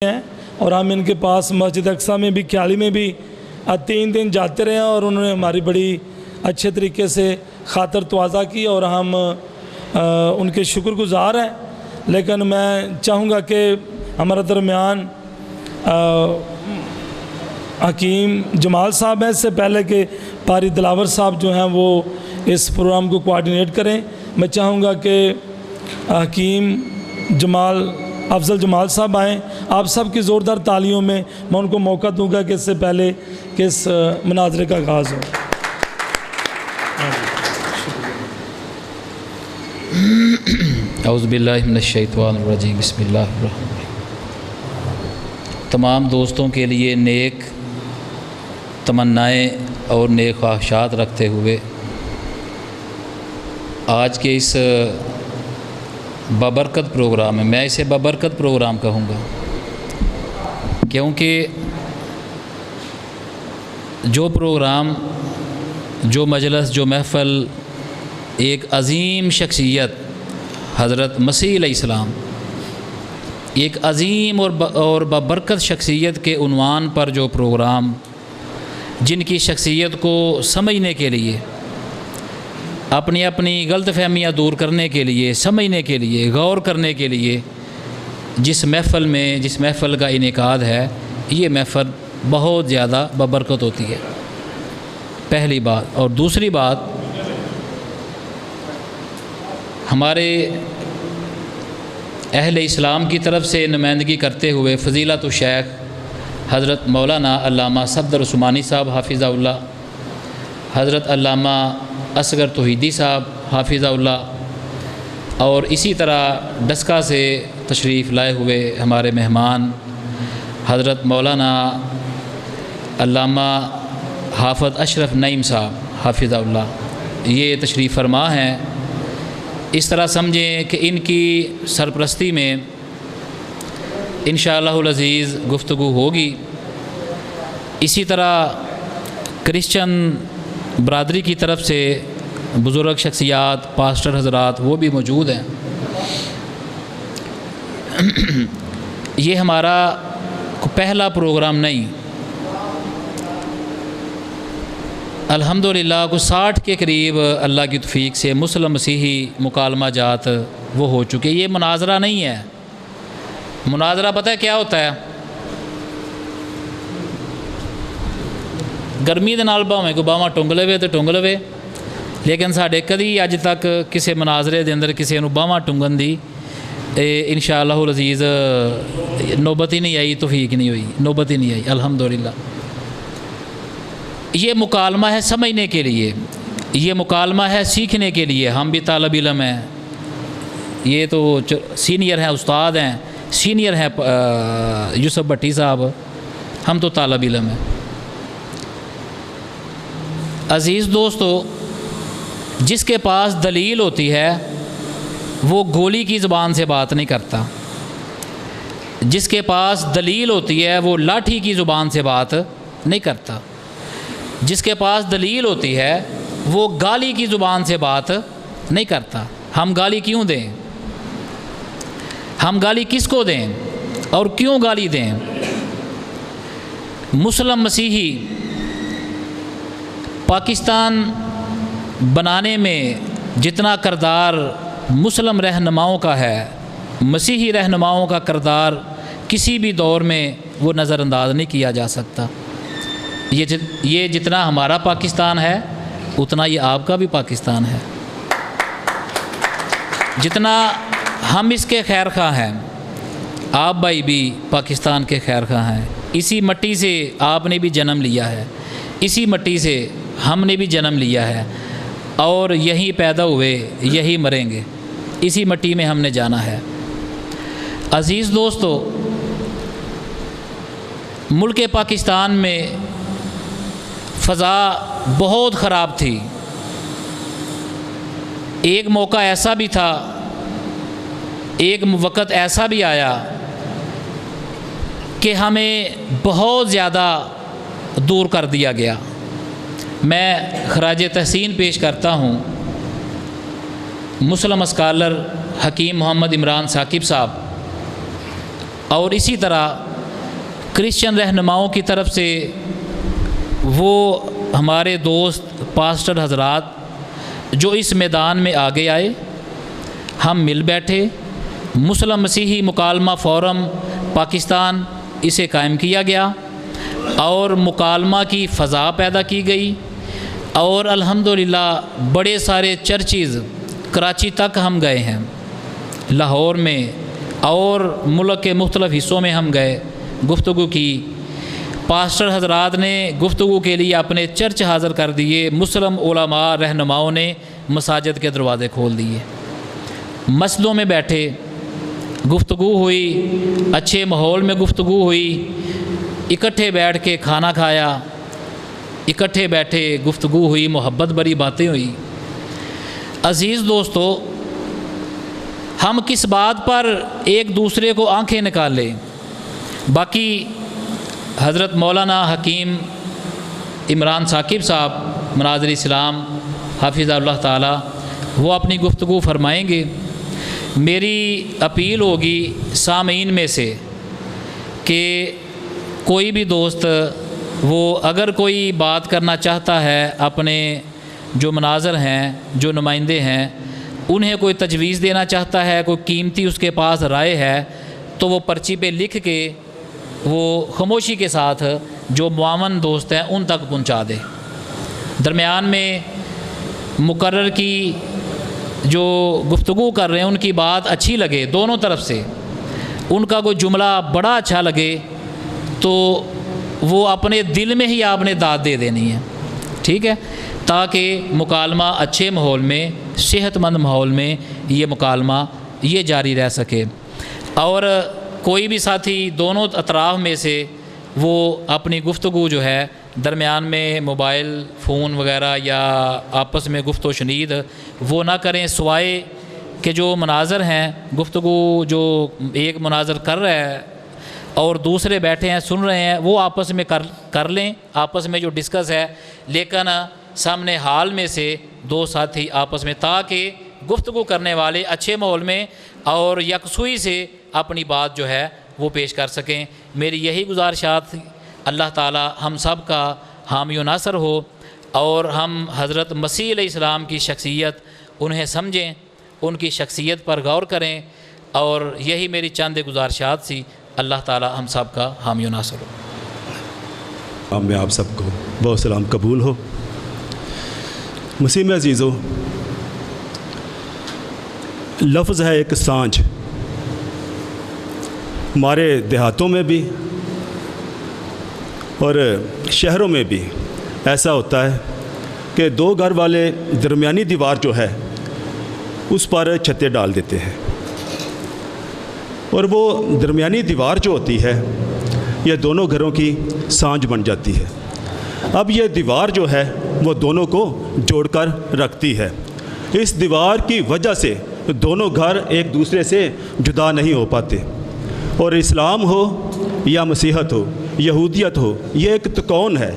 ہیں اور ہم ان کے پاس مسجد اقصیٰ میں بھی کیالی میں بھی 3 دن جاتے رہے ہیں اور انہوں نے ہماری بڑی اچھے طریقے سے خاطر تواضع کی اور ہم ان کے شکر گزار ہیں۔ لیکن میں چاہوں گا کہ ہمارے درمیان حکیم جمال صاحب ہیں، اس سے پہلے کہ پاری دلاور صاحب جو ہیں وہ اس پروگرام کو کوآرڈینیٹ کریں، میں چاہوں گا کہ حکیم افضل جمال صاحب آئیں۔ آپ سب کی زوردار تالیوں میں میں ان کو موقع دوں گا کہ اس سے پہلے کہ اس مناظرے کا آغاز ہو۔ اعوذ باللہ من الشیطان الرجیم، بسم اللہ الرحمن الرحیم۔ تمام دوستوں کے لیے نیک تمنائیں اور نیک خواہشات رکھتے ہوئے آج کے اس بابرکت پروگرام میں، میں اسے بابرکت پروگرام کہوں گا، کیونکہ جو پروگرام، جو مجلس، جو محفل ایک عظیم شخصیت حضرت مسیح علیہ السلام، ایک عظیم اور بابرکت شخصیت کے عنوان پر جو پروگرام، جن کی شخصیت کو سمجھنے کے لیے، اپنی غلط فہمیاں دور کرنے کے لیے، سمجھنے کے لیے، غور کرنے کے لیے جس محفل کا انعقاد ہے، یہ محفل بہت زیادہ بابرکت ہوتی ہے، پہلی بات۔ اور دوسری بات، ہمارے اہل اسلام کی طرف سے نمائندگی کرتے ہوئے فضیلت الشیخ حضرت مولانا علامہ صفدر عثمانی صاحب حافظہ اللہ، حضرت علامہ اصغر توحیدی صاحب حافظہ اللہ، اور اسی طرح ڈسکا سے تشریف لائے ہوئے ہمارے مہمان حضرت مولانا علامہ حافظ اشرف نعیم صاحب حافظہ اللہ، یہ تشریف فرما ہیں۔ اس طرح سمجھیں کہ ان کی سرپرستی میں انشاءاللہ العزیز گفتگو ہوگی۔ اسی طرح کرسچن برادری کی طرف سے بزرگ شخصیات، پاسٹر حضرات، وہ بھی موجود ہیں۔ یہ ہمارا پہلا پروگرام نہیں، الحمدللہ کو 60 کے قریب اللہ کی توفیق سے مسلم مسیحی مکالمہ جات وہ ہو چکے۔ یہ مناظرہ نہیں ہے۔ مناظرہ پتہ ہے کیا ہوتا ہے؟ گرمی دے نال بھاویں کو باواں ٹنگ لوے تو ٹنگ لوے، لیکن ساڈے کدی اج تک کسی مناظرے دے اندر کسی نوں باواں ٹنگن دی انشاءاللہ العزیز نوبت ہی نہیں آئی، توفیق نہیں ہوئی، نوبت ہی نہیں آئی، الحمدللہ۔ یہ مکالمہ ہے سمجھنے کے لیے، یہ مکالمہ ہے سیکھنے کے لیے۔ ہم بھی طالب علم ہیں، یہ تو سینئر ہیں، استاد ہیں، سینئر ہیں یوسف بھٹی صاحب، ہم تو طالب علم ہیں۔ عزیز دوستو، جس کے پاس دلیل ہوتی ہے وہ گولی کی زبان سے بات نہیں کرتا، جس کے پاس دلیل ہوتی ہے وہ لاٹھی کی زبان سے بات نہیں کرتا، جس کے پاس دلیل ہوتی ہے وہ گالی کی زبان سے بات نہیں کرتا۔ ہم گالی کیوں دیں؟ ہم گالی کس کو دیں اور کیوں گالی دیں؟ مسلم مسیحی پاکستان بنانے میں جتنا کردار مسلم رہنماؤں کا ہے، مسیحی رہنماؤں کا کردار کسی بھی دور میں وہ نظر انداز نہیں کیا جا سکتا۔ یہ جتنا ہمارا پاکستان ہے اتنا یہ آپ کا بھی پاکستان ہے، جتنا ہم اس کے خیر خواہ ہیں، آپ بھائی بھی پاکستان کے خیر خواہ ہیں۔ اسی مٹی سے آپ نے بھی جنم لیا ہے، اسی مٹی سے ہم نے بھی جنم لیا ہے، اور یہیں پیدا ہوئے، یہی مریں گے، اسی مٹی میں ہم نے جانا ہے۔ عزیز دوستو، ملک پاکستان میں فضا بہت خراب تھی۔ ایک موقع ایسا بھی تھا، ایک وقت ایسا بھی آیا کہ ہمیں بہت زیادہ دور کر دیا گیا۔ میں خراج تحسین پیش کرتا ہوں مسلم اسکالر حکیم محمد عمران ثاقب صاحب، اور اسی طرح کرسچن رہنماؤں کی طرف سے وہ ہمارے دوست پاسٹر حضرات جو اس میدان میں آگے آئے، ہم مل بیٹھے، مسلم مسیحی مکالمہ فورم پاکستان اسے قائم کیا گیا اور مکالمہ کی فضا پیدا کی گئی، اور الحمدللہ بڑے سارے چرچز کراچی تک ہم گئے ہیں، لاہور میں اور ملک کے مختلف حصوں میں ہم گئے، گفتگو کی، پاسٹر حضرات نے گفتگو کے لیے اپنے چرچ حاضر کر دیے، مسلم علماء رہنماؤں نے مساجد کے دروازے کھول دیے، مسجدوں میں بیٹھے، گفتگو ہوئی، اچھے ماحول میں گفتگو ہوئی، اکٹھے بیٹھ کے کھانا کھایا، اکٹھے بیٹھے گفتگو ہوئی، محبت بھری باتیں ہوئی۔ عزیز دوستو، ہم کس بات پر ایک دوسرے کو آنکھیں نکالیں؟ باقی حضرت مولانا حکیم عمران ثاقب صاحب مناظر اسلام حافظ اللہ تعالی وہ اپنی گفتگو فرمائیں گے۔ میری اپیل ہوگی سامعین میں سے کہ کوئی بھی دوست وہ اگر کوئی بات کرنا چاہتا ہے، اپنے جو مناظر ہیں، جو نمائندے ہیں، انہیں کوئی تجویز دینا چاہتا ہے، کوئی قیمتی اس کے پاس رائے ہے، تو وہ پرچی پہ لکھ کے وہ خاموشی کے ساتھ جو معاون دوست ہیں ان تک پہنچا دے۔ درمیان میں مقرر کی جو گفتگو کر رہے ہیں ان کی بات اچھی لگے دونوں طرف سے، ان کا کوئی جملہ بڑا اچھا لگے تو وہ اپنے دل میں ہی آپ نے داد دے دینی ہے، ٹھیک ہے، تاکہ مکالمہ اچھے ماحول میں، صحت مند ماحول میں یہ مکالمہ یہ جاری رہ سکے۔ اور کوئی بھی ساتھی دونوں اطراف میں سے وہ اپنی گفتگو جو ہے درمیان میں موبائل فون وغیرہ یا آپس میں گفت و شنید وہ نہ کریں، سوائے کہ جو مناظر ہیں، گفتگو جو ایک مناظر کر رہا ہے اور دوسرے بیٹھے ہیں سن رہے ہیں، وہ آپس میں کر لیں، آپس میں جو ڈسکس ہے، لیکن سامنے حال میں سے دو ساتھی آپس میں، تاکہ گفتگو کرنے والے اچھے ماحول میں اور یکسوئی سے اپنی بات جو ہے وہ پیش کر سکیں۔ میری یہی گزارشات، اللہ تعالی ہم سب کا حامی و ناصر ہو، اور ہم حضرت مسیح علیہ السلام کی شخصیت انہیں سمجھیں، ان کی شخصیت پر غور کریں، اور یہی میری چند گزارشات تھی۔ اللہ تعالی ہم سب کا حامی و ناصر ہو۔ میں آپ سب کو بہت سلام قبول ہو۔ مسیح میں عزیزو، لفظ ہے ایک سانجھ، ہمارے دیہاتوں میں بھی اور شہروں میں بھی ایسا ہوتا ہے کہ دو گھر والے درمیانی دیوار جو ہے اس پر چھتیں ڈال دیتے ہیں، اور وہ درمیانی دیوار جو ہوتی ہے یہ دونوں گھروں کی سانجھ بن جاتی ہے۔ اب یہ دیوار جو ہے وہ دونوں کو جوڑ کر رکھتی ہے۔ اس دیوار کی وجہ سے دونوں گھر ایک دوسرے سے جدا نہیں ہو پاتے، اور اسلام ہو یا مسیحت ہو، یہودیت ہو، یہ ایک تکون ہے،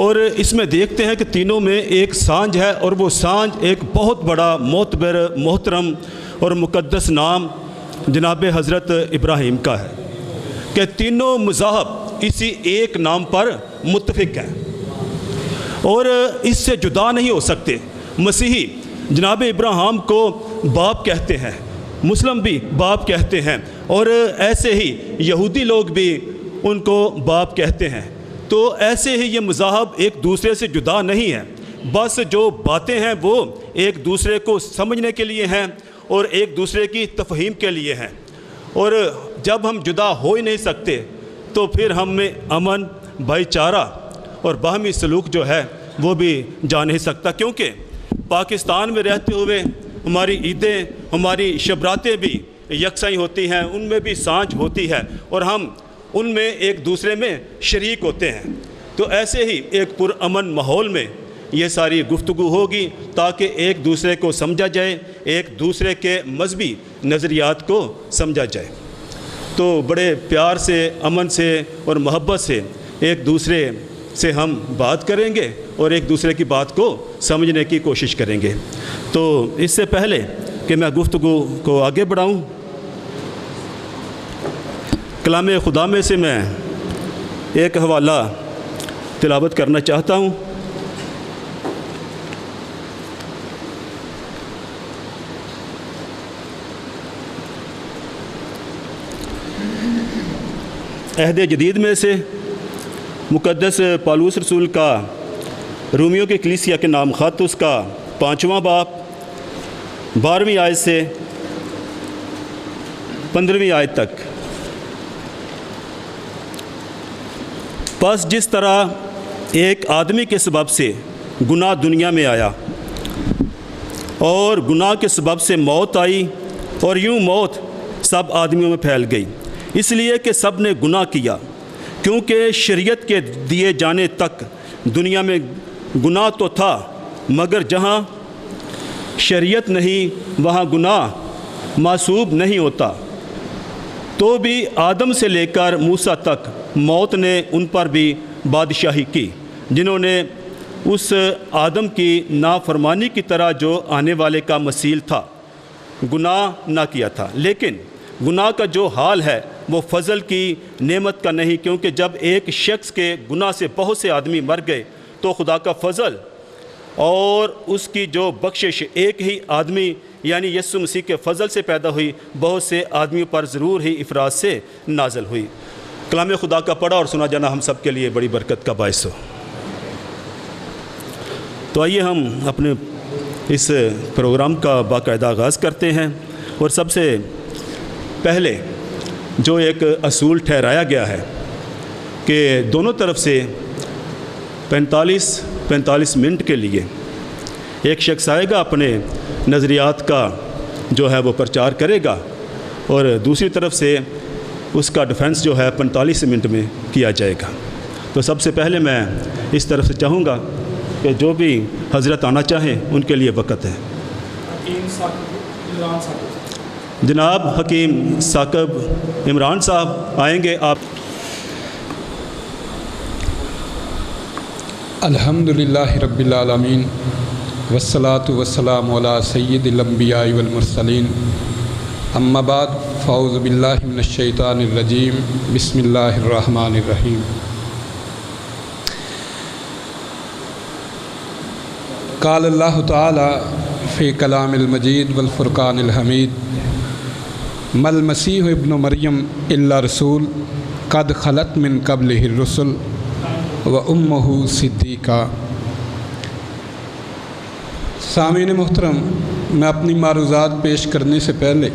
اور اس میں دیکھتے ہیں کہ تینوں میں ایک سانجھ ہے، اور وہ سانجھ ایک بہت بڑا معتبر، محترم اور مقدس نام جناب حضرت ابراہیم کا ہے، کہ تینوں مذاہب اسی ایک نام پر متفق ہیں اور اس سے جدا نہیں ہو سکتے۔ مسیحی جناب ابراہیم کو باپ کہتے ہیں، مسلم بھی باپ کہتے ہیں، اور ایسے ہی یہودی لوگ بھی ان کو باپ کہتے ہیں۔ تو ایسے ہی یہ مذاہب ایک دوسرے سے جدا نہیں ہیں، بس جو باتیں ہیں وہ ایک دوسرے کو سمجھنے کے لیے ہیں اور ایک دوسرے کی تفہیم کے لیے ہیں، اور جب ہم جدا ہو ہی نہیں سکتے تو پھر ہم میں امن، بھائی چارہ اور باہمی سلوک جو ہے وہ بھی جا نہیں سکتا، کیونکہ پاکستان میں رہتے ہوئے ہماری عیدیں، ہماری شبراتیں بھی یکساں ہوتی ہیں، ان میں بھی سانجھ ہوتی ہے اور ہم ان میں ایک دوسرے میں شریک ہوتے ہیں۔ تو ایسے ہی ایک پرامن ماحول میں یہ ساری گفتگو ہوگی تاکہ ایک دوسرے کو سمجھا جائے، ایک دوسرے کے مذہبی نظریات کو سمجھا جائے۔ تو بڑے پیار سے، امن سے اور محبت سے ایک دوسرے سے ہم بات کریں گے اور ایک دوسرے کی بات کو سمجھنے کی کوشش کریں گے۔ تو اس سے پہلے کہ میں گفتگو کو آگے بڑھاؤں، کلام خدا میں سے میں ایک حوالہ تلاوت کرنا چاہتا ہوں۔ عہد جدید میں سے مقدس پالوس رسول کا رومیوں کی کلیسیا کے نام خط، اس کا 5واں باب 12ویں آیت سے 15ویں آیت تک۔ پس جس طرح ایک آدمی کے سبب سے گناہ دنیا میں آیا اور گناہ کے سبب سے موت آئی، اور یوں موت سب آدمیوں میں پھیل گئی، اس لیے کہ سب نے گناہ کیا، کیونکہ شریعت کے دیے جانے تک دنیا میں گناہ تو تھا، مگر جہاں شریعت نہیں وہاں گناہ محسوب نہیں ہوتا۔ تو بھی آدم سے لے کر موسیٰ تک موت نے ان پر بھی بادشاہی کی، جنہوں نے اس آدم کی نافرمانی کی طرح جو آنے والے کا مثیل تھا گناہ نہ کیا تھا۔ لیکن گناہ کا جو حال ہے وہ فضل کی نعمت کا نہیں، کیونکہ جب ایک شخص کے گناہ سے بہت سے آدمی مر گئے تو خدا کا فضل اور اس کی جو بخشش ایک ہی آدمی یعنی یسوع مسیح کے فضل سے پیدا ہوئی، بہت سے آدمیوں پر ضرور ہی افراط سے نازل ہوئی۔ کلام خدا کا پڑھا اور سنا جانا ہم سب کے لیے بڑی برکت کا باعث ہو۔ تو آئیے ہم اپنے اس پروگرام کا باقاعدہ آغاز کرتے ہیں، اور سب سے پہلے جو ایک اصول ٹھہرایا گیا ہے کہ دونوں طرف سے 45 منٹ کے لیے ایک شخص آئے گا، اپنے نظریات کا جو ہے وہ پرچار کرے گا، اور دوسری طرف سے اس کا ڈیفنس جو ہے 45 منٹ میں کیا جائے گا۔ تو سب سے پہلے میں اس طرف سے چاہوں گا کہ جو بھی حضرت آنا چاہیں ان کے لیے وقت ہے۔ جناب حکیم ثاقب عمران صاحب آئیں گے۔ آپ الحمدللہ رب العالمین والصلاة والسلام علی سید الانبیاء والمرسلین، اما بعد فاعوذ باللہ من الشیطان الرجیم، بسم اللہ الرحمن الرحیم۔ قال اللہ تعالی فی کلام المجید والفرقان الحمید، ما المسیح ابن مریم الا رسول قد خلت من قبلہ الرسل وامہ صدیقہ۔ سامعین محترم، میں اپنی معروضات پیش کرنے سے پہلے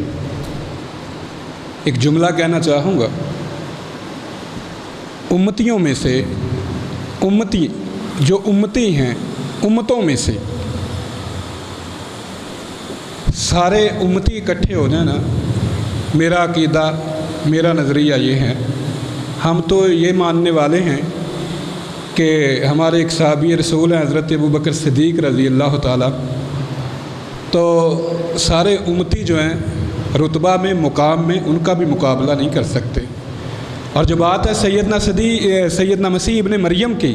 ایک جملہ کہنا چاہوں گا۔ امتیوں میں سے جو امتی ہیں، امتوں میں سے سارے امتی اکٹھے ہو جائیں نا، میرا عقیدہ، میرا نظریہ یہ ہے، ہم تو یہ ماننے والے ہیں کہ ہمارے ایک صحابی رسول ہیں حضرت ابوبکر صدیق رضی اللہ تعالیٰ، تو سارے امتی جو ہیں رتبہ میں، مقام میں ان کا بھی مقابلہ نہیں کر سکتے۔ اور جو بات ہے سیدنا مسیح ابن مریم کی،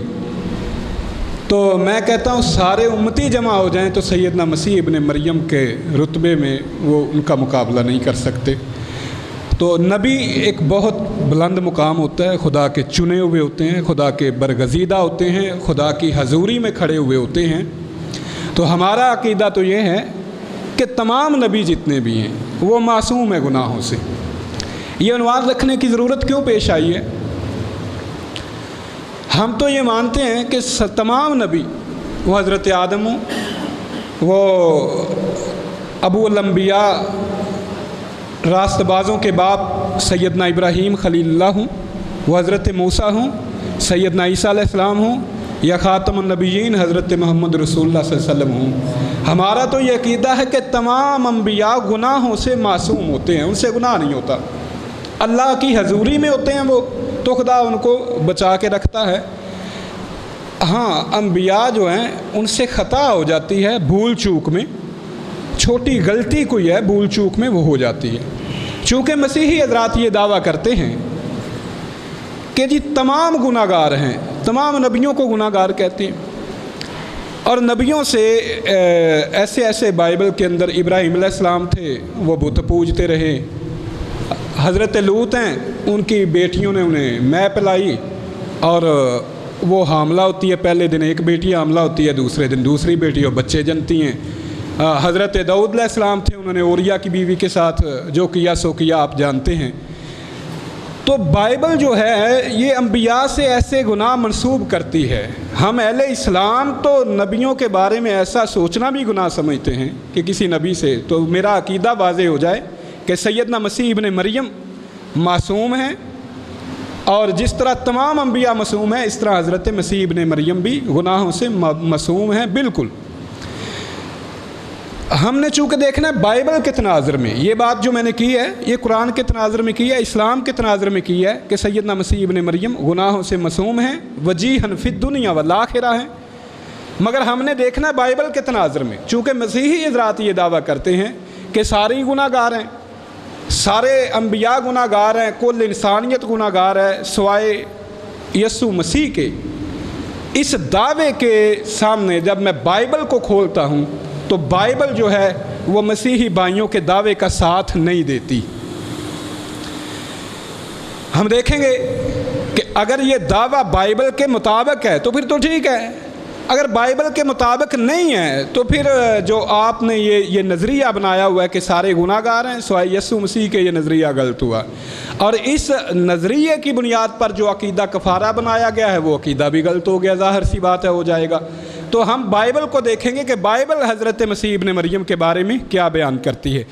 تو میں کہتا ہوں سارے امتی جمع ہو جائیں تو سیدنا مسیح ابن مریم کے رتبے میں وہ ان کا مقابلہ نہیں کر سکتے۔ تو نبی ایک بہت بلند مقام ہوتا ہے، خدا کے چنے ہوئے ہوتے ہیں، خدا کے برگزیدہ ہوتے ہیں، خدا کی حضوری میں کھڑے ہوئے ہوتے ہیں۔ تو ہمارا عقیدہ تو یہ ہے کہ تمام نبی جتنے بھی ہیں وہ معصوم ہیں گناہوں سے۔ یہ عنوان رکھنے کی ضرورت کیوں پیش آئی ہے؟ ہم تو یہ مانتے ہیں کہ تمام نبی، وہ حضرت آدم ہوں، وہ ابو الانبیاء راست بازوں کے باپ سیدنا ابراہیم خلیل اللہ ہوں، وہ حضرت موسیٰ ہوں، سیدنا عیسیٰ علیہ السلام ہوں، یا خاتم النبیین حضرت محمد رسول اللہ صلی اللہ علیہ وسلم ہوں۔ ہمارا تو یہ عقیدہ ہے کہ تمام انبیاء گناہوں سے معصوم ہوتے ہیں، ان سے گناہ نہیں ہوتا، اللہ کی حضوری میں ہوتے ہیں وہ، تو خدا ان کو بچا کے رکھتا ہے۔ ہاں، انبیاء جو ہیں ان سے خطا ہو جاتی ہے، بھول چوک میں، چھوٹی غلطی کوئی ہے بھول چوک میں وہ ہو جاتی ہے۔ چونکہ مسیحی حضرات یہ دعویٰ کرتے ہیں کہ جی تمام گناہ گار ہیں، تمام نبیوں کو گناہ گار کہتے ہیں، اور نبیوں سے ایسے بائبل کے اندر ابراہیم علیہ السلام تھے، وہ بت پوجتے رہے، حضرت لوط ہیں، ان کی بیٹیوں نے انہیں مے پلائی، اور وہ حاملہ ہوتی ہے، پہلے دن ایک بیٹی حاملہ ہوتی ہے، دوسرے دن دوسری بیٹی، اور بچے جنتی ہیں۔ حضرت داؤد علیہ السلام تھے، انہوں نے اوریا کی بیوی کے ساتھ جو کیا سو کیا، آپ جانتے ہیں۔ تو بائبل جو ہے یہ انبیاء سے ایسے گناہ منسوب کرتی ہے۔ ہم اہل اسلام تو نبیوں کے بارے میں ایسا سوچنا بھی گناہ سمجھتے ہیں کہ کسی نبی سے، تو میرا عقیدہ واضح ہو جائے کہ سیدنا مسیح ابن مریم معصوم ہیں، اور جس طرح تمام انبیاء معصوم ہیں، اس طرح حضرت مسیح ابن مریم بھی گناہوں سے معصوم ہیں بالکل۔ ہم نے چونکہ دیکھنا ہے بائبل کے تناظر میں، یہ بات جو میں نے کی ہے یہ قرآن کے تناظر میں کی ہے، اسلام کے تناظر میں کی ہے کہ سیدنا مسیح ابن مریم گناہوں سے معصوم ہیں، وجیحاً فی الدنیا والآخرہ ہیں، مگر ہم نے دیکھنا ہے بائبل کے تناظر میں، چونکہ مسیحی حضرات یہ دعویٰ کرتے ہیں کہ سارے گناہ گار ہیں، سارے انبیاء گناہ گار ہیں، کل انسانیت گناہ گار ہے سوائے یسوع مسیح کے۔ اس دعوے کے سامنے جب میں بائبل کو کھولتا ہوں تو بائبل جو ہے وہ مسیحی بھائیوں کے دعوے کا ساتھ نہیں دیتی۔ ہم دیکھیں گے کہ اگر یہ دعویٰ بائبل کے مطابق ہے تو پھر تو ٹھیک ہے، اگر بائبل کے مطابق نہیں ہے تو پھر جو آپ نے یہ نظریہ بنایا ہوا ہے کہ سارے گناہ گار ہیں سوائے یسوع مسیح کے، یہ نظریہ غلط ہوا، اور اس نظریے کی بنیاد پر جو عقیدہ کفارہ بنایا گیا ہے وہ عقیدہ بھی غلط ہو گیا، ظاہر سی بات ہے ہو جائے گا۔ تو ہم بائبل کو دیکھیں گے کہ بائبل حضرت مسیح ابن مریم کے بارے میں کیا بیان کرتی ہے۔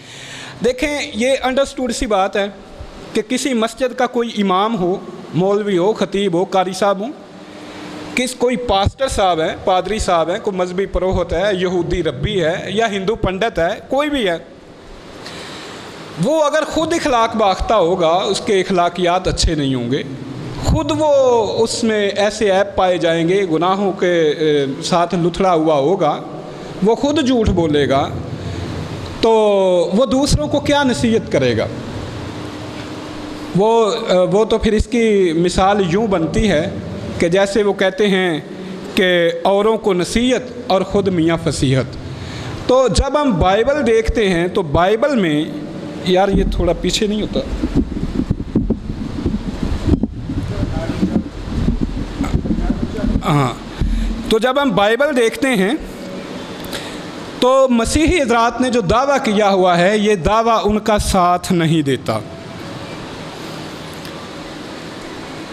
دیکھیں یہ انڈرسٹوڈ سی بات ہے کہ کسی مسجد کا کوئی امام ہو، مولوی ہو، خطیب ہو، قاری صاحب ہوں، کوئی پاسٹر صاحب ہے، پادری صاحب ہیں، کوئی مذہبی پروہت ہے، یہودی ربی ہے یا ہندو پنڈت ہے، کوئی بھی ہے، وہ اگر خود اخلاق باختہ ہوگا، اس کے اخلاقیات اچھے نہیں ہوں گے، خود وہ اس میں ایسے عیب پائے جائیں گے، گناہوں کے ساتھ لتھڑا ہوا ہوگا، وہ خود جھوٹ بولے گا، تو وہ دوسروں کو کیا نصیحت کرے گا؟ وہ تو پھر اس کی مثال یوں بنتی ہے کہ جیسے وہ کہتے ہیں کہ اوروں کو نصیحت اور خود میاں فصیحت۔ تو جب ہم بائبل دیکھتے ہیں تو بائبل میں، یار یہ تھوڑا پیچھے نہیں ہوتا، ہاں، تو جب ہم بائبل دیکھتے ہیں تو مسیحی حضرات نے جو دعویٰ کیا ہوا ہے یہ دعویٰ ان کا ساتھ نہیں دیتا۔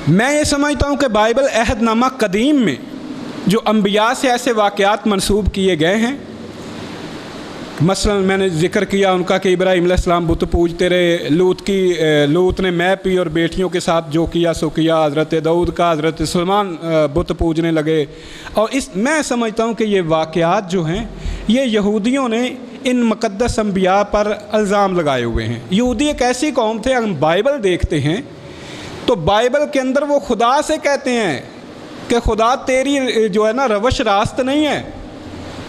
میں یہ سمجھتا ہوں کہ بائبل عہد نامہ قدیم میں جو انبیاء سے ایسے واقعات منسوب کیے گئے ہیں، مثلا میں نے ذکر کیا ان کا کہ ابراہیم علیہ السلام بت پوجتے رہے، لوط نے مے پی اور بیٹیوں کے ساتھ جو کیا سو کیا، حضرت داؤد کا، حضرت سلیمان بت پوجنے لگے، اور میں سمجھتا ہوں کہ یہ واقعات جو ہیں یہ یہودیوں نے ان مقدس انبیاء پر الزام لگائے ہوئے ہیں۔ یہودی ایک ایسی قوم تھے، ہم بائبل دیکھتے ہیں تو بائبل کے اندر وہ خدا سے کہتے ہیں کہ خدا تیری جو ہے نا روش راست نہیں ہے،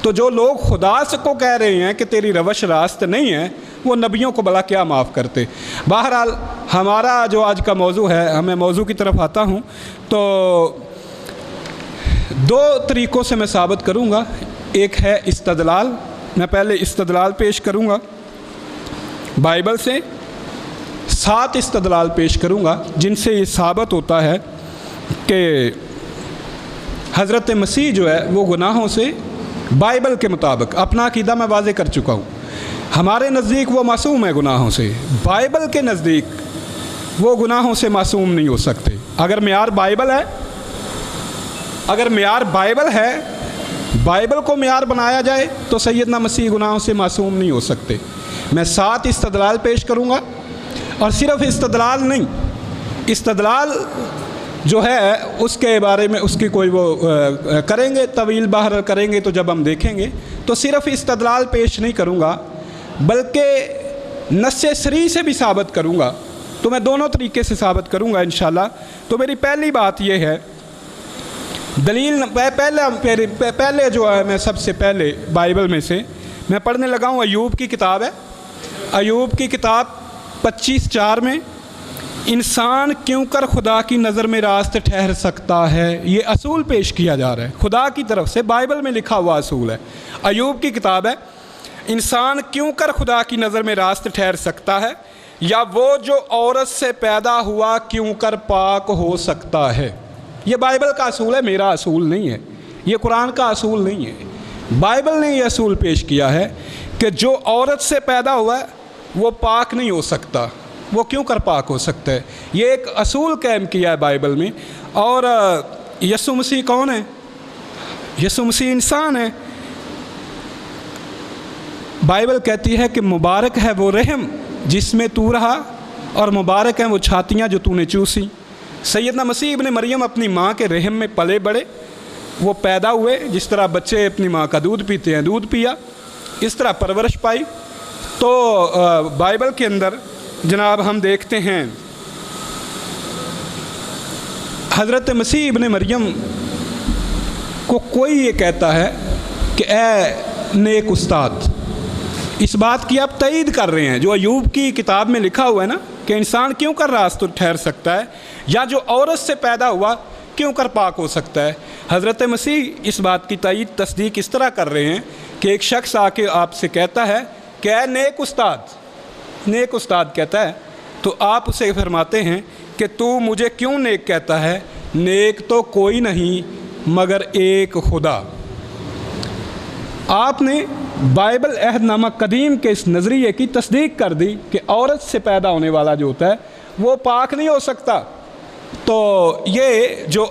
تو جو لوگ خدا سے کو کہہ رہے ہیں کہ تیری روش راست نہیں ہے، وہ نبیوں کو بھلا کیا معاف کرتے۔ بہرحال ہمارا جو آج کا موضوع ہے، ہمیں موضوع کی طرف آتا ہوں، تو دو طریقوں سے میں ثابت کروں گا۔ ایک ہے استدلال، میں پہلے استدلال پیش کروں گا بائبل سے، 7 استدلال پیش کروں گا جن سے یہ ثابت ہوتا ہے کہ حضرت مسیح جو ہے وہ گناہوں سے بائبل کے مطابق، اپنا عقیدہ میں واضح کر چکا ہوں، ہمارے نزدیک وہ معصوم ہے گناہوں سے، بائبل کے نزدیک وہ گناہوں سے معصوم نہیں ہو سکتے۔ اگر معیار بائبل ہے، بائبل کو معیار بنایا جائے تو سیدنا مسیح گناہوں سے معصوم نہیں ہو سکتے۔ میں 7 استدلال پیش کروں گا، اور صرف استدلال نہیں، استدلال جو ہے اس کے بارے میں اس کی کوئی وہ کریں گے، طویل بحر کریں گے، تو جب ہم دیکھیں گے تو صرف استدلال پیش نہیں کروں گا بلکہ نص صریح سے بھی ثابت کروں گا۔ تو میں دونوں طریقے سے ثابت کروں گا انشاءاللہ۔ تو میری پہلی بات یہ ہے، دلیل پہلے جو ہے، میں سب سے پہلے بائبل میں سے میں پڑھنے لگا ہوں، ایوب کی کتاب ہے، ایوب کی کتاب 25:4 میں، انسان کیوں کر خدا کی نظر میں راست ٹھہر سکتا ہے، یہ اصول پیش کیا جا رہا ہے، خدا کی طرف سے بائبل میں لکھا ہوا اصول ہے۔ ایوب کی کتاب ہے، انسان کیوں کر خدا کی نظر میں راست ٹھہر سکتا ہے، یا وہ جو عورت سے پیدا ہوا کیوں کر پاک ہو سکتا ہے۔ یہ بائبل کا اصول ہے، میرا اصول نہیں ہے، یہ قرآن کا اصول نہیں ہے۔ بائبل نے یہ اصول پیش کیا ہے کہ جو عورت سے پیدا ہوا ہے وہ پاک نہیں ہو سکتا، وہ کیوں کر پاک ہو سکتا ہے؟ یہ ایک اصول قائم کیا ہے بائبل میں۔ اور یسوع مسیح کون ہے؟ یسوع مسیح انسان ہے۔ بائبل کہتی ہے کہ مبارک ہے وہ رحم جس میں تو رہا، اور مبارک ہیں وہ چھاتیاں جو تو نے چوسی۔ سیدنا مسیح ابن مریم اپنی ماں کے رحم میں پلے بڑے، وہ پیدا ہوئے، جس طرح بچے اپنی ماں کا دودھ پیتے ہیں دودھ پیا، اس طرح پرورش پائی۔ تو بائبل کے اندر جناب ہم دیکھتے ہیں حضرت مسیح ابن مریم کو کوئی یہ کہتا ہے کہ اے نیک استاد، اس بات کی آپ تائید کر رہے ہیں جو ایوب کی کتاب میں لکھا ہوا ہے نا کہ انسان کیوں کر راست ٹھہر سکتا ہے، یا جو عورت سے پیدا ہوا کیوں کر پاک ہو سکتا ہے۔ حضرت مسیح اس بات کی تائید تصدیق اس طرح کر رہے ہیں کہ ایک شخص آ کے آپ سے کہتا ہے کہ اے نیک استاد، نیک استاد کہتا ہے تو آپ اسے فرماتے ہیں کہ تو مجھے کیوں نیک کہتا ہے، نیک تو کوئی نہیں مگر ایک خدا۔ آپ نے بائبل عہد نامہ قدیم کے اس نظریے کی تصدیق کر دی کہ عورت سے پیدا ہونے والا جو ہوتا ہے وہ پاک نہیں ہو سکتا۔ تو یہ جو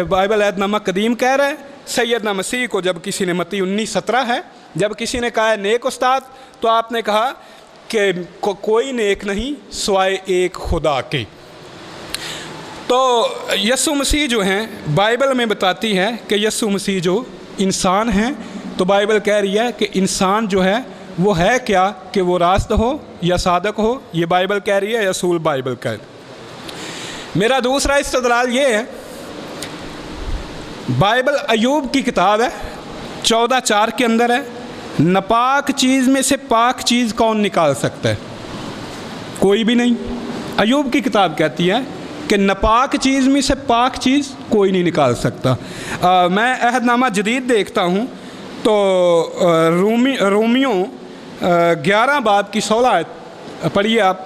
بائبل عہد نامہ قدیم کہہ رہا ہے، سیدنا مسیح کو جب کسی نے متی 19:17 ہے، جب کسی نے کہا ہے نیک استاد، تو آپ نے کہا کہ کوئی نیک نہیں سوائے ایک خدا کے۔ تو یسوع مسیح جو ہیں بائبل میں بتاتی ہے کہ یسوع مسیح جو انسان ہیں، تو بائبل کہہ رہی ہے کہ انسان جو ہے وہ ہے کیا کہ وہ راست ہو یا صادق ہو، یہ بائبل کہہ رہی ہے، اصول بائبل کہہ رہی ہے۔ میرا دوسرا استدلال یہ ہے، بائبل ایوب کی کتاب ہے 14:4 کے اندر ہے، ناپاک چیز میں سے پاک چیز کون نکال سکتا ہے؟ کوئی بھی نہیں۔ ایوب کی کتاب کہتی ہے کہ ناپاک چیز میں سے پاک چیز کوئی نہیں نکال سکتا۔ میں عہد نامہ جدید دیکھتا ہوں تو رومیوں 11 باب کی 16 آیت پڑھیے آپ،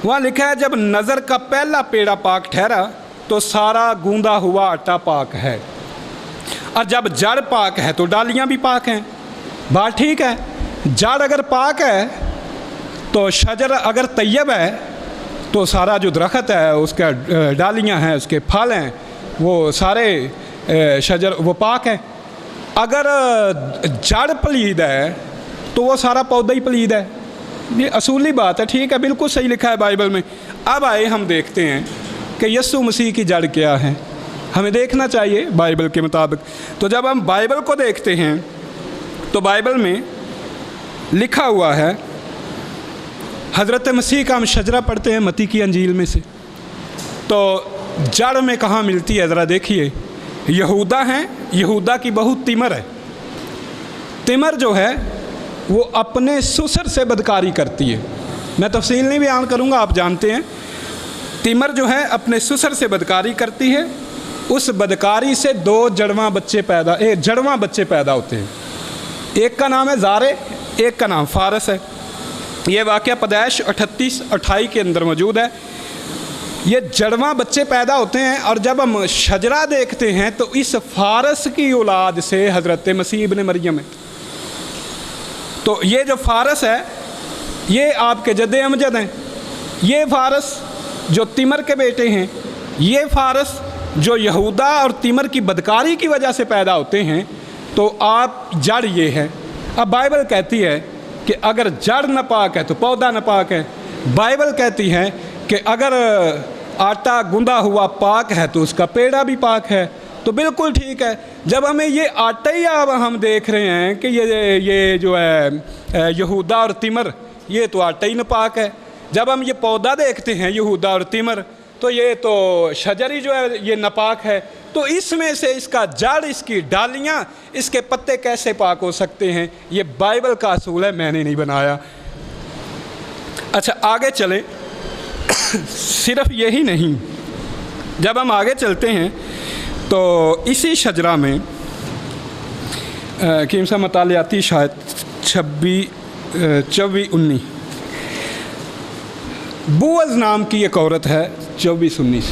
وہاں لکھا ہے جب نظر کا پہلا پیڑا پاک ٹھہرا تو سارا گوندا ہوا آٹا پاک ہے، اور جب جڑ پاک ہے تو ڈالیاں بھی پاک ہیں۔ بات ٹھیک ہے، جڑ اگر پاک ہے تو شجر اگر طیب ہے تو سارا جو درخت ہے اس کا ڈالیاں ہیں، اس کے پھل ہیں، وہ سارے شجر وہ پاک ہیں۔ اگر جڑ پلید ہے تو وہ سارا پودا ہی پلید ہے۔ یہ اصولی بات ہے، ٹھیک ہے، بالکل صحیح لکھا ہے بائبل میں۔ اب آئے ہم دیکھتے ہیں کہ یسوع مسیح کی جڑ کیا ہے، ہمیں دیکھنا چاہیے بائبل کے مطابق۔ تو جب ہم بائبل کو دیکھتے ہیں تو بائبل میں لکھا ہوا ہے، حضرت مسیح کا ہم شجرہ پڑھتے ہیں متی کی انجیل میں سے، تو جڑ میں کہاں ملتی ہے ذرا دیکھیے، یہودا ہیں، یہودا کی بہو تمر ہے۔ تمر جو ہے وہ اپنے سسر سے بدکاری کرتی ہے، میں تفصیل نہیں بیان کروں گا، آپ جانتے ہیں۔ تمر جو ہے اپنے سسر سے بدکاری کرتی ہے، اس بدکاری سے 2 جڑواں بچے پیدا ہوتے ہیں، ایک کا نام ہے زارے، ایک کا نام فارس ہے۔ یہ واقعہ پیدائش 38-28 کے اندر موجود ہے۔ یہ جڑواں بچے پیدا ہوتے ہیں، اور جب ہم شجرہ دیکھتے ہیں تو اس فارس کی اولاد سے حضرت مسیح ابن مریم ہے۔ تو یہ جو فارس ہے یہ آپ کے جد امجد ہیں، یہ فارس جو تمر کے بیٹے ہیں، یہ فارس جو یہودا اور تمر کی بدکاری کی وجہ سے پیدا ہوتے ہیں، تو آپ جڑ یہ ہے۔ اب بائبل کہتی ہے کہ اگر جڑ ناپاک ہے تو پودا ناپاک ہے۔ بائبل کہتی ہے کہ اگر آٹا گندا ہوا پاک ہے تو اس کا پیڑا بھی پاک ہے۔ تو بالکل ٹھیک ہے، جب ہمیں یہ آٹا ہی اب ہم دیکھ رہے ہیں کہ یہ جو ہے یہودا اور تمر، یہ تو آٹا ہی ناپاک ہے۔ جب ہم یہ پودا دیکھتے ہیں یہودا اور تمر، تو یہ تو شجر ہی جو ہے یہ ناپاک ہے۔ تو اس میں سے اس کا جڑ، اس کی ڈالیاں، اس کے پتے کیسے پاک ہو سکتے ہیں؟ یہ بائبل کا اصول ہے، میں نے نہیں بنایا۔ اچھا آگے چلیں، صرف یہی نہیں، جب ہم آگے چلتے ہیں تو اسی شجرہ میں قیم صاحب مطالعاتی شاید 24-19 بوعز نام کی ایک عورت ہے، 24-19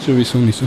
2419।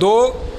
2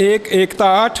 1:1-8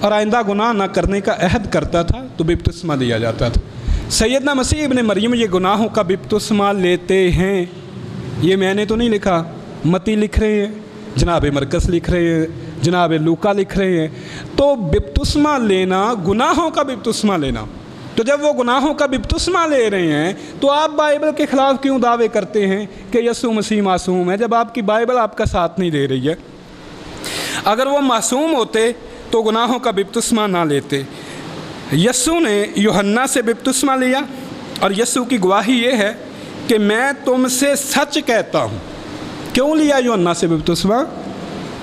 اور آئندہ گناہ نہ کرنے کا عہد کرتا تھا تو بپتسمہ لیا جاتا تھا۔ سیدنا مسیح ابن مریم یہ گناہوں کا بپتسمہ لیتے ہیں، یہ میں نے تو نہیں لکھا، متی لکھ رہے ہیں، جناب مرکز لکھ رہے ہیں، جناب لوکا لکھ رہے ہیں۔ تو بپتسمہ لینا، گناہوں کا بپتسمہ لینا، تو جب وہ گناہوں کا بپتسمہ لے رہے ہیں تو آپ بائبل کے خلاف کیوں دعوے کرتے ہیں کہ یسوع مسیح معصوم ہے، جب آپ کی بائبل آپ کا ساتھ نہیں دے رہی ہے؟ اگر وہ معصوم ہوتے تو گناہوں کا بپتسمہ نہ لیتے۔ یسوع نے یوحنا سے بپتسمہ لیا، اور یسوع کی گواہی یہ ہے کہ میں تم سے سچ کہتا ہوں۔ کیوں لیا یوحنا سے بپتسمہ؟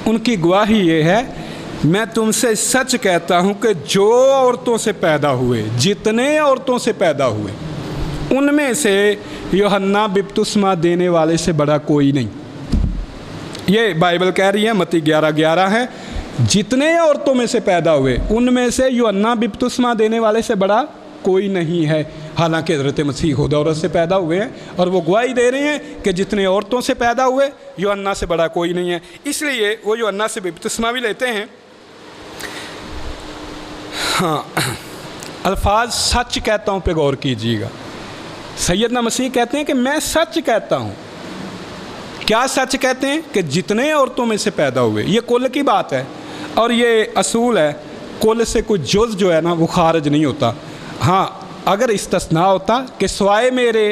ان کی گواہی یہ ہے، میں تم سے سچ کہتا ہوں کہ جو عورتوں سے پیدا ہوئے، جتنے عورتوں سے پیدا ہوئے، ان میں سے یوحنا بپتسمہ دینے والے سے بڑا کوئی نہیں۔ یہ بائبل کہہ رہی ہے، متی 11:11 ہے، جتنے عورتوں میں سے پیدا ہوئے ان میں سے یوحنا بپتسمہ دینے والے سے بڑا کوئی نہیں ہے۔ حالانکہ حضرت مسیح خود عورت سے پیدا ہوئے ہیں، اور وہ گواہی دے رہے ہیں کہ جتنے عورتوں سے پیدا ہوئے یوحنا سے بڑا کوئی نہیں ہے، اس لیے وہ یوحنا سے بپتسمہ بھی لیتے ہیں۔ ہاں، الفاظ سچ کہتا ہوں پہ غور کیجیے گا۔ سیدنا مسیح کہتے ہیں کہ میں سچ کہتا ہوں۔ کیا سچ کہتے ہیں؟ کہ جتنے عورتوں میں سے پیدا ہوئے، یہ کل کی بات ہے، اور یہ اصول ہے، کل سے کوئی جز جو ہے نا وہ خارج نہیں ہوتا۔ ہاں، اگر استثناء ہوتا کہ سوائے میرے،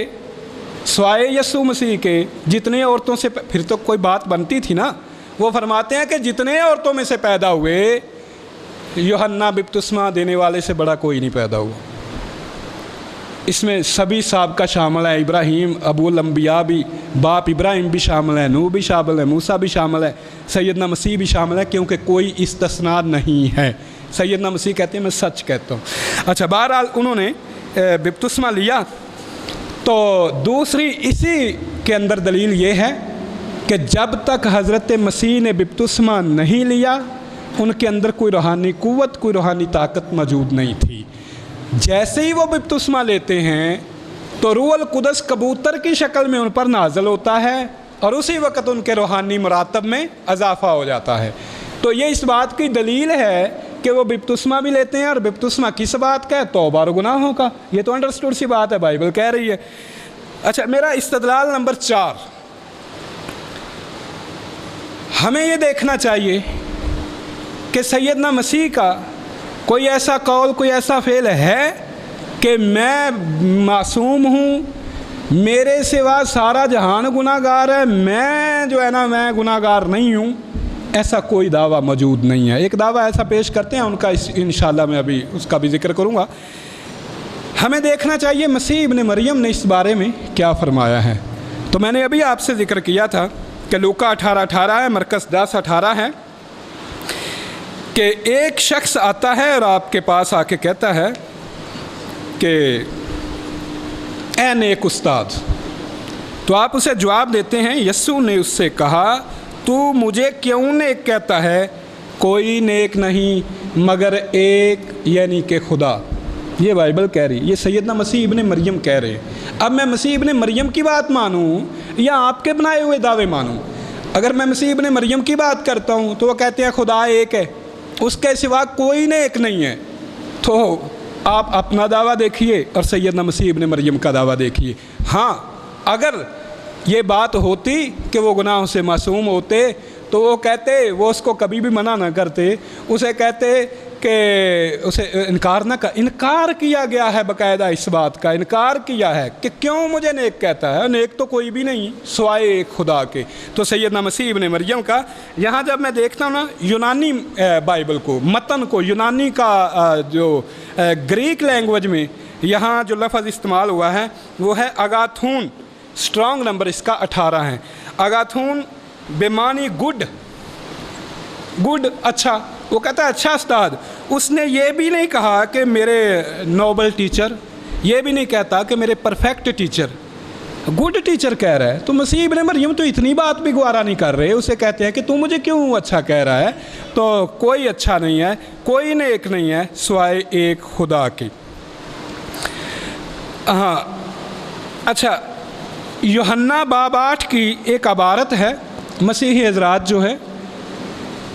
سوائے یسوع مسیح کے جتنے عورتوں سے، پھر تو کوئی بات بنتی تھی نا۔ وہ فرماتے ہیں کہ جتنے عورتوں میں سے پیدا ہوئے یوحنا بپتسمہ دینے والے سے بڑا کوئی نہیں پیدا ہوا۔ اس میں سبھی سابقہ شامل ہے، ابراہیم ابو الانبیاء بھی، باپ ابراہیم بھی شامل ہے، نوح بھی شامل ہے، موسیٰ بھی شامل ہے، سیدنا مسیح بھی شامل ہے، کیونکہ کوئی استثناء نہیں ہے۔ سیدنا مسیح کہتے ہیں میں سچ کہتا ہوں۔ اچھا، بہرحال انہوں نے بپتسمہ لیا، تو دوسری اسی کے اندر دلیل یہ ہے کہ جب تک حضرت مسیح نے بپتسمہ نہیں لیا ان کے اندر کوئی روحانی قوت، کوئی روحانی طاقت موجود نہیں تھی۔ جیسے ہی وہ بپتسمہ لیتے ہیں تو روح القدس کبوتر کی شکل میں ان پر نازل ہوتا ہے، اور اسی وقت ان کے روحانی مراتب میں اضافہ ہو جاتا ہے۔ تو یہ اس بات کی دلیل ہے کہ وہ بپتسمہ بھی لیتے ہیں، اور بپتسمہ کس بات کا ہے؟ توبہ اور گناہوں کا۔ یہ تو انڈرسٹوڈ سی بات ہے، بائبل کہہ رہی ہے۔ اچھا، میرا استدلال نمبر 4، ہمیں یہ دیکھنا چاہیے کہ سیدنا مسیح کا کوئی ایسا قول، کوئی ایسا فعل ہے کہ میں معصوم ہوں، میرے سوا سارا جہان گناہ گار ہے، میں جو ہے نا میں گناہ گار نہیں ہوں؟ ایسا کوئی دعویٰ موجود نہیں ہے۔ ایک دعویٰ ایسا پیش کرتے ہیں، ان کا انشاءاللہ میں ابھی اس کا بھی ذکر کروں گا۔ ہمیں دیکھنا چاہیے مسیح ابن مریم نے اس بارے میں کیا فرمایا ہے۔ تو میں نے ابھی آپ سے ذکر کیا تھا کہ لوکا 18:18 ہے، مرکز 10:18 ہے، کہ ایک شخص آتا ہے اور آپ کے پاس آ کے کہتا ہے کہ اے نیک استاد، تو آپ اسے جواب دیتے ہیں، یسوع نے اس سے کہا تو مجھے کیوں نیک کہتا ہے؟ کوئی نیک نہیں مگر ایک، یعنی کہ خدا۔ یہ بائبل کہہ رہی ہے، یہ سیدنا مسیح ابن مریم کہہ رہے ہیں۔ اب میں مسیح ابن مریم کی بات مانوں یا آپ کے بنائے ہوئے دعوے مانوں؟ اگر میں مسیح ابن مریم کی بات کرتا ہوں تو وہ کہتے ہیں خدا ایک ہے، اس کے سوا کوئی نیک نہیں ہے۔ تو آپ اپنا دعویٰ دیکھیے اور سیدنا مسیح ابن مریم کا دعویٰ دیکھیے۔ ہاں، اگر یہ بات ہوتی کہ وہ گناہوں سے معصوم ہوتے تو وہ کہتے، وہ اس کو کبھی بھی منع نہ کرتے، اسے کہتے کہ اسے انکار کیا گیا ہے، باقاعدہ اس بات کا انکار کیا ہے کہ کیوں مجھے نیک کہتا ہے؟ نیک تو کوئی بھی نہیں سوائے ایک خدا کے۔ تو سیدنا مسیح ابن مریم کا یہاں جب میں دیکھتا ہوں نا یونانی بائبل کو، متن کو، یونانی کا جو گریک لینگویج میں یہاں جو لفظ استعمال ہوا ہے وہ ہے اگاتھون، اسٹرانگ نمبر اس کا 18 ہے۔ اگاتھون بیمانی گڈ، گڈ اچھا۔ وہ کہتا ہے اچھا استاد، اس نے یہ بھی نہیں کہا کہ میرے نوبل ٹیچر، یہ بھی نہیں کہتا کہ میرے پرفیکٹ ٹیچر، گڈ ٹیچر کہہ رہا ہے۔ تو مسیح ابن مریم تو اتنی بات بھی گوارا نہیں کر رہے، اسے کہتے ہیں کہ تو مجھے کیوں اچھا کہہ رہا ہے؟ تو کوئی اچھا نہیں ہے، کوئی نیک نہیں ہے سوائے ایک خدا کے۔ ہاں، اچھا، یوحنا باب 8 کی ایک عبارت ہے، مسیحی حضرات جو ہے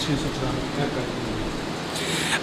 694।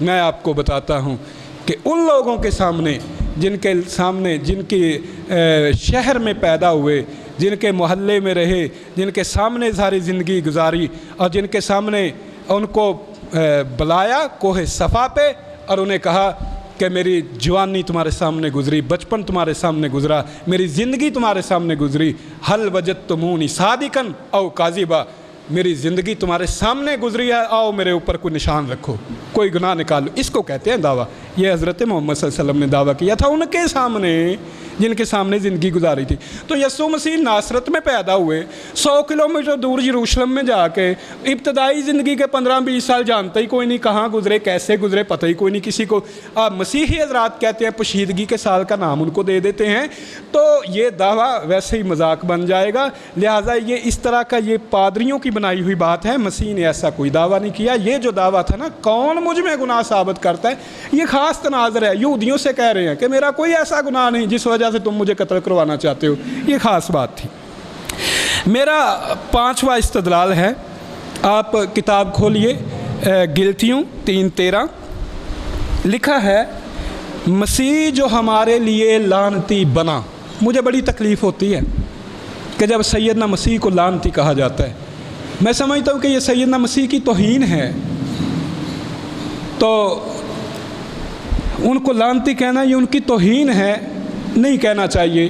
میں آپ کو بتاتا ہوں کہ ان لوگوں کے سامنے جن کی شہر میں پیدا ہوئے، جن کے محلے میں رہے، جن کے سامنے ساری زندگی گزاری، اور جن کے سامنے ان کو بلایا کوہ صفا پہ اور انہیں کہا کہ میری جوانی تمہارے سامنے گزری، بچپن تمہارے سامنے گزرا، میری زندگی تمہارے سامنے گزری، حل وجدتمونی صادقاً او کاذبا، میری زندگی تمہارے سامنے گزری ہے، آؤ میرے اوپر کوئی نشان رکھو، کوئی گناہ نکالو۔ اس کو کہتے ہیں دعویٰ۔ یہ حضرت محمد صلی اللہ علیہ وسلم نے دعویٰ کیا تھا ان کے سامنے جن کے سامنے زندگی گزاری تھی۔ تو یسوع مسیح ناصرت میں پیدا ہوئے، 100 کلومیٹر دور یروشلم میں جا کے ابتدائی زندگی کے 15-20 سال جانتا ہی کوئی نہیں، کہاں گزرے کیسے گزرے پتہ ہی کوئی نہیں کسی کو۔ آپ مسیحی حضرات کہتے ہیں پوشیدگی کے سال کا نام ان کو دے دیتے ہیں، تو یہ دعویٰ ویسے ہی مذاق بن جائے گا۔ لہٰذا یہ اس طرح کا یہ پادریوں کی بنائی ہوئی بات ہے، مسیح نے ایسا کوئی دعویٰ نہیں کیا۔ یہ جو دعویٰ تھا نا، کون مجھ میں گناہ ثابت کرتا ہے، یہ خاص تناظر ہے۔ یہودیوں سے کہہ رہے ہیں کہ میرا کوئی ایسا گناہ نہیں جس وجہ سے تم مجھے قتل کروانا چاہتے ہو، یہ خاص بات تھی۔ میرا 5واں استدلال ہے، آپ کتاب کھولیے گلتیوں 3:13، لکھا ہے مسیح جو ہمارے لیے لعنتی بنا۔ مجھے بڑی تکلیف ہوتی ہے کہ جب سیدنا مسیح کو لعنتی کہا جاتا ہے، میں سمجھتا ہوں کہ یہ سیدنا مسیح کی توہین ہے، تو ان کو لعنتی کہنا یہ ان کی توہین ہے، نہیں کہنا چاہیے۔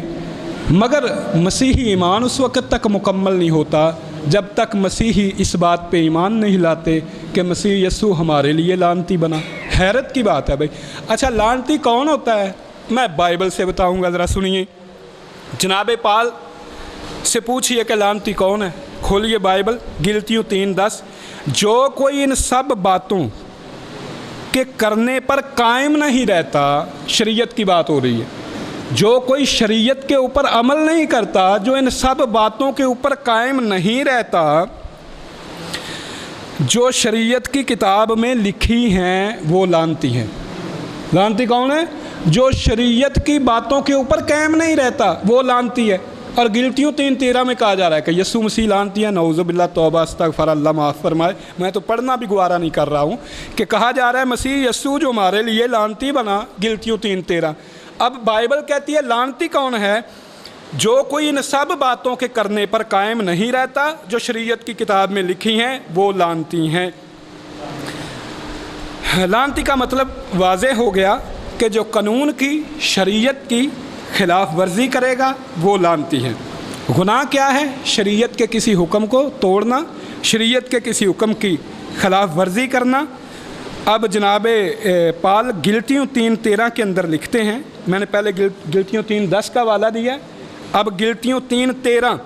مگر مسیحی ایمان اس وقت تک مکمل نہیں ہوتا جب تک مسیحی اس بات پہ ایمان نہیں لاتے کہ مسیح یسوع ہمارے لیے لعنتی بنا۔ حیرت کی بات ہے بھائی۔ اچھا لعنتی کون ہوتا ہے؟ میں بائبل سے بتاؤں گا، ذرا سنیے۔ جناب پال سے پوچھئے کہ لعنتی کون ہے، کھولیے بائبل گلتیوں 3:10، جو کوئی ان سب باتوں کے کرنے پر قائم نہیں رہتا، شریعت کی بات ہو رہی ہے، جو کوئی شریعت کے اوپر عمل نہیں کرتا، جو ان سب باتوں کے اوپر قائم نہیں رہتا جو شریعت کی کتاب میں لکھی ہیں، وہ لعنتی ہیں۔ لعنتی کون ہے؟ جو شریعت کی باتوں کے اوپر قائم نہیں رہتا، وہ لعنتی ہے۔ اور گلتیوں 3:13 میں کہا جا رہا ہے کہ یسوع مسیح لعنتی ہے، نعوذ باللہ، توبہ استغفر اللہ، معاف فرمائے۔ میں تو پڑھنا بھی گوارا نہیں کر رہا ہوں کہ کہا جا رہا ہے مسیح یسوع جو ہمارے لیے لعنتی بنا، گلتیوں 3:13۔ اب بائبل کہتی ہے لعنتی کون ہے؟ جو کوئی ان سب باتوں کے کرنے پر قائم نہیں رہتا جو شریعت کی کتاب میں لکھی ہیں، وہ لعنتی ہیں۔ لعنتی کا مطلب واضح ہو گیا کہ جو قانون کی، شریعت کی خلاف ورزی کرے گا وہ لعنتی ہے۔ گناہ کیا ہے؟ شریعت کے کسی حکم کو توڑنا، شریعت کے کسی حکم کی خلاف ورزی کرنا۔ اب جناب پال گلتیوں 3:13 کے اندر لکھتے ہیں، میں نے پہلے گلتیوں 3:10 کا حوالہ دیا، اب گلتیوں 3:13،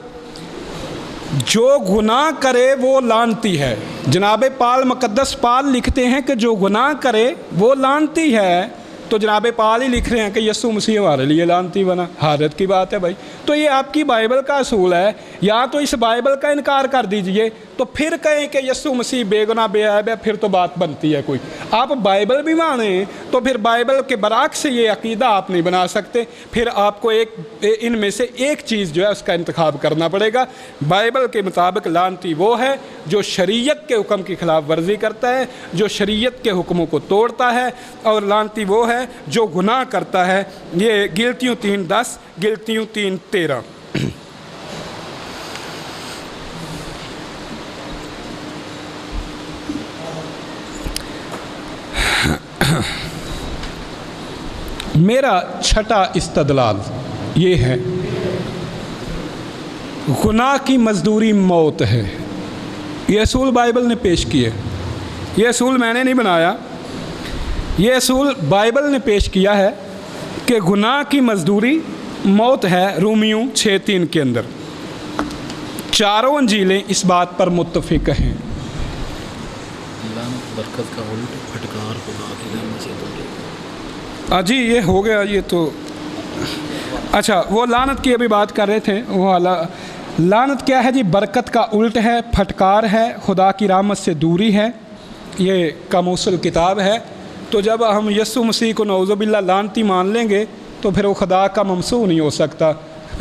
جو گناہ کرے وہ لعنتی ہے۔ جناب پال مقدس پال لکھتے ہیں کہ جو گناہ کرے وہ لعنتی ہے، تو جناب پال ہی لکھ رہے ہیں کہ یسوع مسیح ہمارے لیے لعنتی بنا۔ حیرت کی بات ہے بھائی۔ تو یہ آپ کی بائبل کا اصول ہے، یا تو اس بائبل کا انکار کر دیجئے تو پھر کہیں کہ یسوع مسیح بے گناہ بے عیب ہے، پھر تو بات بنتی ہے کوئی۔ آپ بائبل بھی مانیں تو پھر بائبل کے برعکس یہ عقیدہ آپ نہیں بنا سکتے، پھر آپ کو ان میں سے ایک چیز جو ہے اس کا انتخاب کرنا پڑے گا۔ بائبل کے مطابق لعنتی وہ ہے جو شریعت کے حکم کی خلاف ورزی کرتا ہے، جو شریعت کے حکموں کو توڑتا ہے، اور لعنتی وہ ہے جو گناہ کرتا ہے۔ یہ گلتیوں 3:10، گلتیوں 3:13۔ میرا چھٹا استدلال یہ ہے، گناہ کی مزدوری موت ہے۔ یہ اصول بائبل نے پیش کیے، یہ اصول میں نے نہیں بنایا، یہ اصول بائبل نے پیش کیا ہے کہ گناہ کی مزدوری موت ہے۔ رومیوں 6:3 کے اندر چاروں انجیلیں اس بات پر متفق ہیں۔ برکت کا الٹ پھٹکار خدا کی رحمت سے جی یہ ہو گیا، یہ تو اچھا وہ لعنت کی ابھی بات کر رہے تھے، وہ لعنت کیا ہے جی؟ برکت کا الٹ ہے، پھٹکار ہے، خدا کی رحمت سے دوری ہے، یہ کاموسل کتاب ہے۔ تو جب ہم یسوع مسیح کو نعوذ باللہ لعنتی مان لیں گے تو پھر وہ خدا کا ممسوح نہیں ہو سکتا،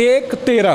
1:13,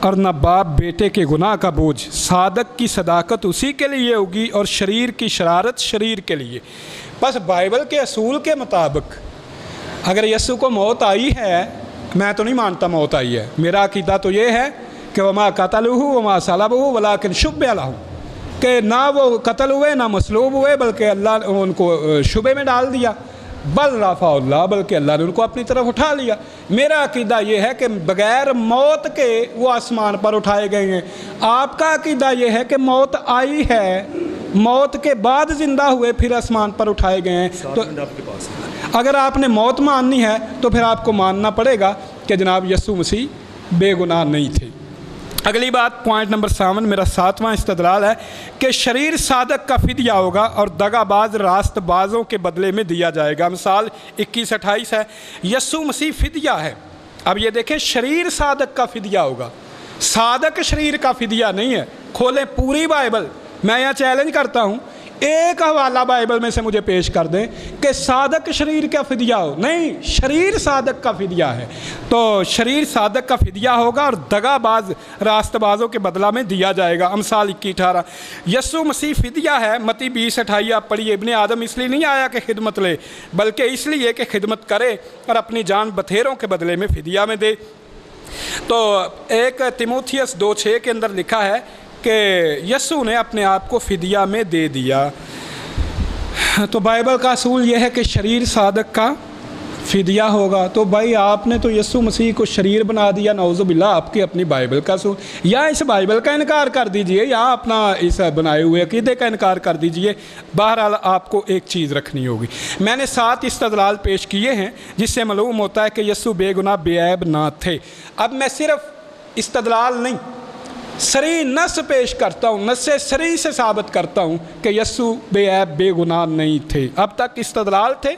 اور نہ باپ بیٹے کے گناہ کا بوجھ. صادق کی صداقت اسی کے لیے ہوگی اور شریر کی شرارت شریر کے لیے. بس بائبل کے اصول کے مطابق اگر یسوع کو موت آئی ہے، میں تو نہیں مانتا موت آئی ہے، میرا عقیدہ تو یہ ہے کہ وما قتلوہ وما صلبوہ ولکن شبہ لہ، کہ نہ وہ قتل ہوئے نہ مصلوب ہوئے، بلکہ اللہ نے ان کو شبے میں ڈال دیا. بل رفع اللہ، بلکہ اللہ نے ان کو اپنی طرف اٹھا لیا. میرا عقیدہ یہ ہے کہ بغیر موت کے وہ آسمان پر اٹھائے گئے ہیں. آپ کا عقیدہ یہ ہے کہ موت آئی ہے، موت کے بعد زندہ ہوئے پھر آسمان پر اٹھائے گئے ہیں. تو اگر آپ نے موت ماننی ہے تو پھر آپ کو ماننا پڑے گا کہ جناب یسوع مسیح بے گناہ نہیں تھے. اگلی بات، پوائنٹ نمبر 7، میرا 7واں استدلال ہے کہ شریر صادق کا فدیہ ہوگا اور دغا باز راست بازوں کے بدلے میں دیا جائے گا. مثال 21-28 ہے. یسوع مسیح فدیہ ہے. اب یہ دیکھیں، شریر صادق کا فدیہ ہوگا، صادق شریر کا فدیہ نہیں ہے. کھولیں پوری بائبل، میں یہاں چیلنج کرتا ہوں، ایک حوالہ بائبل میں سے مجھے پیش کر دیں کہ صادق شریر کا فدیہ ہو. نہیں، شریر صادق کا فدیہ ہے. تو شریر صادق کا فدیہ ہوگا اور دغا باز راست بازوں کے بدلہ میں دیا جائے گا. امثال 21-18. یسوع مسیح فدیہ ہے. متی 20-28 آپ پڑھیے. ابن آدم اس لیے نہیں آیا کہ خدمت لے، بلکہ اس لیے کہ خدمت کرے اور اپنی جان بتھیروں کے بدلے میں فدیہ میں دے. تو ایک تیموتھیوس 2:6 کے اندر لکھا ہے کہ یسوع نے اپنے آپ کو فدیہ میں دے دیا. تو بائبل کا اصول یہ ہے کہ شریر صادق کا فدیہ ہوگا. تو بھائی آپ نے تو یسوع مسیح کو شریر بنا دیا، نعوذ باللہ. آپ کی اپنی بائبل کا اصول، یا اس بائبل کا انکار کر دیجئے یا اپنا اس بنائے ہوئے عقیدے کا انکار کر دیجئے. بہرحال آپ کو ایک چیز رکھنی ہوگی. میں نے 7 استدلال پیش کیے ہیں جس سے معلوم ہوتا ہے کہ یسوع بے گناہ بے عیب نہ تھے. اب میں صرف استدلال نہیں، صریح نص پیش کرتا ہوں، نص صریح سے ثابت کرتا ہوں کہ یسوع بے عیب بے گناہ نہیں تھے. اب تک استدلال تھے،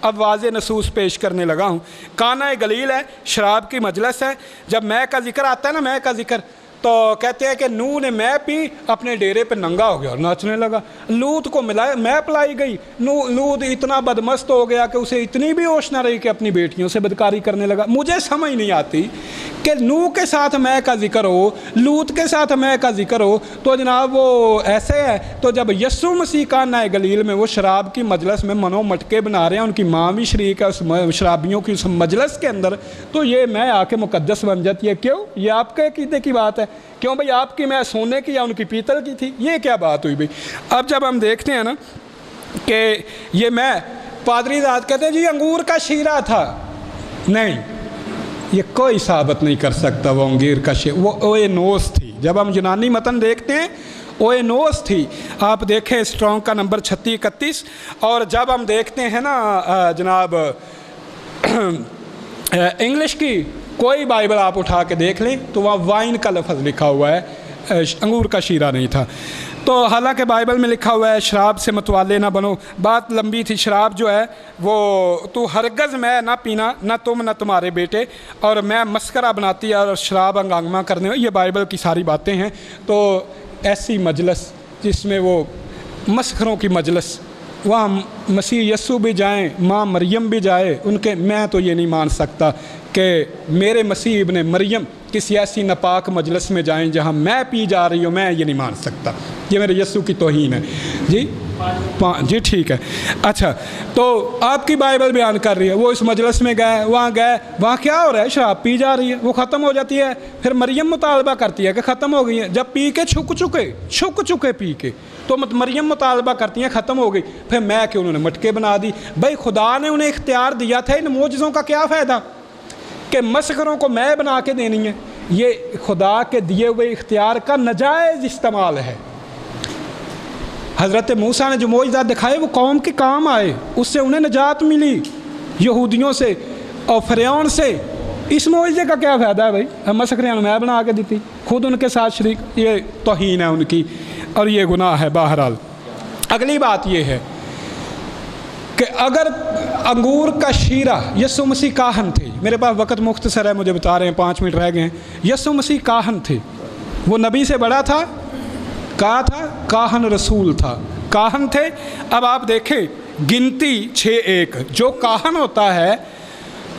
اب واضح نصوص پیش کرنے لگا ہوں. کانا گلیل ہے، شراب کی مجلس ہے. جب میں کا ذکر آتا ہے نا، میں کا ذکر، تو کہتے ہیں کہ نوح نے میں پی، اپنے ڈیرے پہ ننگا ہو گیا اور ناچنے لگا. لوط کو ملایا، میں پلائی گئی. لوط اتنا بدمست ہو گیا کہ اسے اتنی بھی ہوش نہ رہی کہ اپنی بیٹیوں سے بدکاری کرنے لگا. مجھے سمجھ نہیں آتی کہ نوح کے ساتھ میں کا ذکر ہو، لوط کے ساتھ میں کا ذکر ہو، تو جناب وہ ایسے ہے. تو جب یسوع مسیح کانا گلیل میں وہ شراب کی مجلس میں منو مٹکے بنا رہے ہیں، ان کی ماں بھی شریک ہے اس شرابیوں کی اس مجلس کے اندر، تو یہ میں آ کے مقدس بن جاتی ہے. کیوں؟ یہ آپ کے عقیدے کی بات ہے. کیوں بھئی آپ کی میں سونے کی یا ان کی پیتل کی تھی؟ یہ کیا بات ہوئی بھئی؟ اب جب ہم دیکھتے ہیں نا کہ یہ میں پادری ذات کہتے ہیں جی انگور کا شیرہ تھا، نہیں، یہ کوئی ثابت نہیں کر سکتا وہ انگیر کا شیرہ، وہ اوینوس تھی. جب ہم یونانی متن دیکھتے ہیں اوینوس تھی. آپ دیکھیں اسٹرانگ کا نمبر 3631. اور جب ہم دیکھتے ہیں نا جناب انگلش کی کوئی بائبل آپ اٹھا کے دیکھ لیں تو وہاں وائن کا لفظ لکھا ہوا ہے، انگور کا شیرہ نہیں تھا. تو حالانکہ بائبل میں لکھا ہوا ہے شراب سے متوالے نہ بنو. بات لمبی تھی. شراب جو ہے وہ تو ہرگز میں نہ پینا، نہ تم نہ تمہارے بیٹے، اور میں مسخرہ بناتی ہے اور شراب ہنگامہ کرنے، یہ بائبل کی ساری باتیں ہیں. تو ایسی مجلس جس میں وہ مسخروں کی مجلس، وہاں مسیح یسوع بھی جائیں، ماں مریم بھی جائے ان کے، میں تو یہ نہیں مان سکتا کہ میرے مسیح ابن مریم کسی ایسی ناپاک مجلس میں جائیں جہاں میں پی جا رہی ہوں. میں یہ نہیں مان سکتا، یہ میرے یسوع کی توہین ہے. جی ٹھیک ہے. اچھا، تو آپ کی بائبل بیان کر رہی ہے وہ اس مجلس میں گئے، وہاں کیا ہو رہا ہے؟ شراب پی جا رہی ہے، وہ ختم ہو جاتی ہے. پھر مریم مطالبہ کرتی ہے کہ ختم ہو گئی ہے. جب پی کے چھک چکے پی کے، تو مریم مطالبہ کرتی ہیں ختم ہو گئی. پھر میں کہ انہوں نے مٹکے بنا دی. بھائی خدا نے انہیں اختیار دیا تھا، ان معجزوں کا کیا فائدہ کہ مسخروں کو میں بنا کے دینی ہے؟ یہ خدا کے دیے ہوئے اختیار کا ناجائز استعمال ہے. حضرت موسیٰ نے جو معجزات دکھائے وہ قوم کے کام آئے، اس سے انہیں نجات ملی یہودیوں سے اور فرعون سے. اس معجزے کا کیا فائدہ ہے بھائی؟ مسخریاں میں بنا کے دیتی، خود ان کے ساتھ شریک. یہ توہین ہے ان کی اور یہ گناہ ہے. بہرحال اگلی بات یہ ہے کہ اگر انگور کا شیرہ، یسوع مسیح کاہن تھے. میرے پاس وقت مختصر ہے، مجھے بتا رہے ہیں 5 منٹ رہ گئے ہیں. یسوع مسیح کاہن تھے، وہ نبی سے بڑا تھا، کہا تھا کاہن رسول تھا، کاہن تھے. اب آپ دیکھیں گنتی 6:1، جو کاہن ہوتا ہے